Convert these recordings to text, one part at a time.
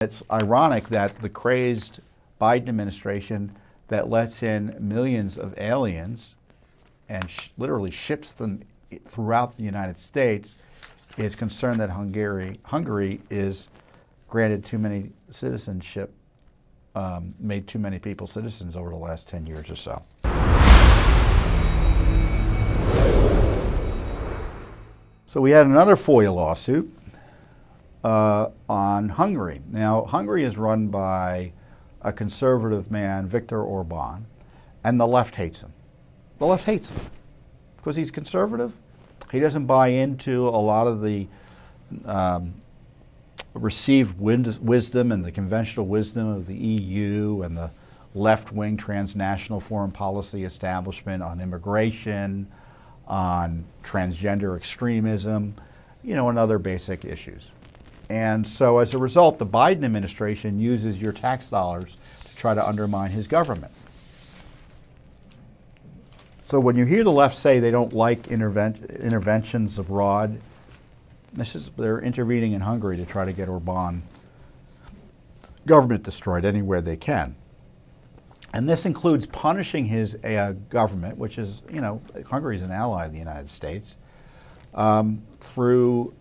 It's ironic that the crazed Biden administration that lets in millions of aliens and literally ships them throughout the United States is concerned that Hungary is granted too many citizenship, made too many people citizens over the last 10 years or so. So we had another FOIA lawsuit on Hungary. Now, Hungary is run by a conservative man, Viktor Orban, and the left hates him. The left hates him because he's conservative. He doesn't buy into a lot of the received wisdom and the conventional wisdom of the EU and the left-wing transnational foreign policy establishment on immigration, on transgender extremism, and other basic issues. And so as a result, the Biden administration uses your tax dollars to try to undermine his government. So when you hear the left say they don't like interventions abroad, they're intervening in Hungary to try to get Orban government destroyed anywhere they can. And this includes punishing his government, which is, Hungary is an ally of the United States, through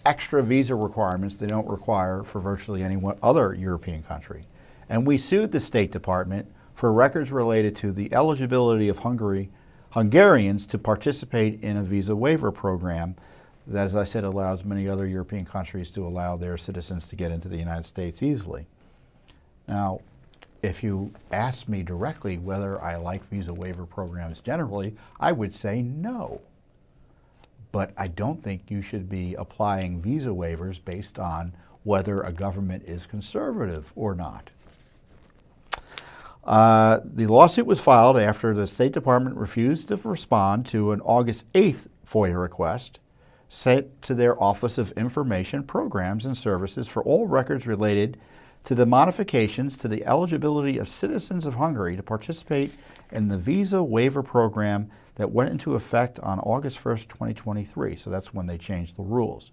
extra visa requirements they don't require for virtually any other European country. And we sued the State Department for records related to the eligibility of Hungarians to participate in a visa waiver program that, as I said, allows many other European countries to allow their citizens to get into the United States easily. Now, if you ask me directly whether I like visa waiver programs generally, I would say no. But I don't think you should be applying visa waivers based on whether a government is conservative or not. The lawsuit was filed after the State Department refused to respond to an August 8th FOIA request sent to their Office of Information Programs and Services for all records related to the modifications to the eligibility of citizens of Hungary to participate in the visa waiver program that went into effect on August 1st, 2023. So that's when they changed the rules.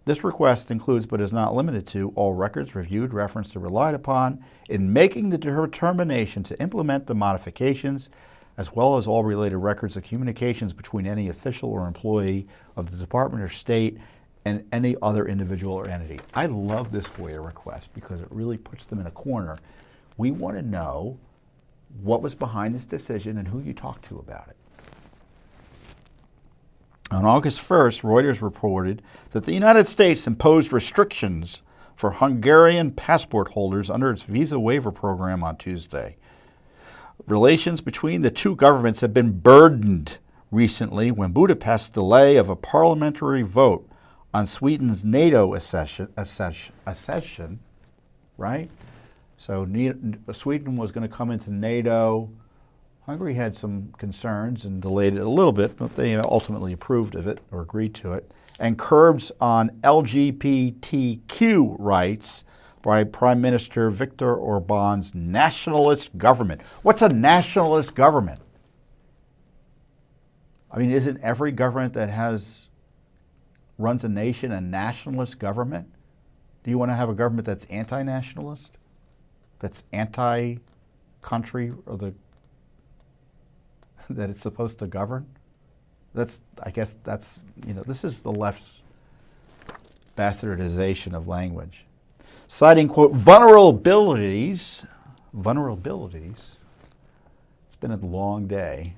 This request includes, but is not limited to, all records reviewed, referenced, or relied upon in making the determination to implement the modifications, as well as all related records of communications between any official or employee of the Department or State and any other individual or entity. I love this FOIA request because it really puts them in a corner. We want to know what was behind this decision and who you talked to about it. On August 1st, Reuters reported that the United States imposed restrictions for Hungarian passport holders under its visa waiver program on Tuesday. Relations between the two governments have been burdened recently when Budapest's delay of a parliamentary vote on Sweden's NATO accession, right? So Sweden was going to come into NATO. Hungary had some concerns and delayed it a little bit, but they ultimately approved of it or agreed to it. And curbs on LGBTQ rights by Prime Minister Viktor Orban's nationalist government. What's a nationalist government? I mean, isn't every government that runs a nation a nationalist government? Do you want to have a government that's anti-nationalist? That's anti-country or that it's supposed to govern? I guess that's, this is the left's bastardization of language. Citing, quote, vulnerabilities. It's been a long day.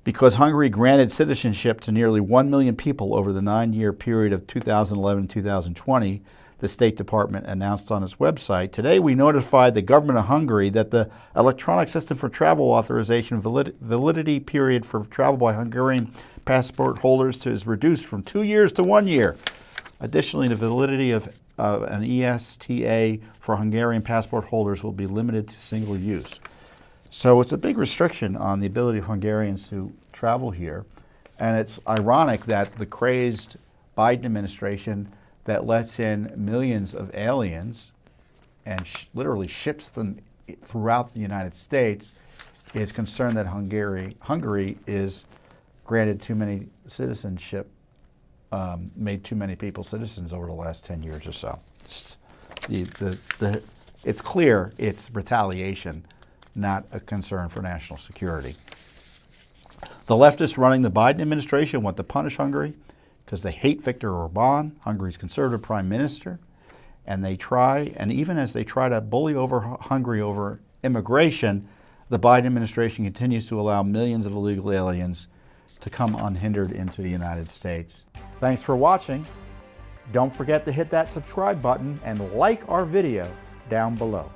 Because Hungary granted citizenship to nearly 1 million people over the 9-year period of 2011-2020, the State Department announced on its website. Today, we notified the government of Hungary that the electronic system for travel authorization validity period for travel by Hungarian passport holders is reduced from 2 years to 1 year. Additionally, the validity of an ESTA for Hungarian passport holders will be limited to single use. So it's a big restriction on the ability of Hungarians to travel here. And it's ironic that the crazed Biden administration that lets in millions of aliens and literally ships them throughout the United States is concerned that Hungary is granted too many citizenship, made too many people citizens over the last 10 years or so. it's clear it's retaliation, not a concern for national security. The leftists running the Biden administration want to punish Hungary because they hate Viktor Orban, Hungary's conservative prime minister, and even as they try to bully over Hungary over immigration, the Biden administration continues to allow millions of illegal aliens to come unhindered into the United States. Thanks for watching. Don't forget to hit that subscribe button and like our video down below.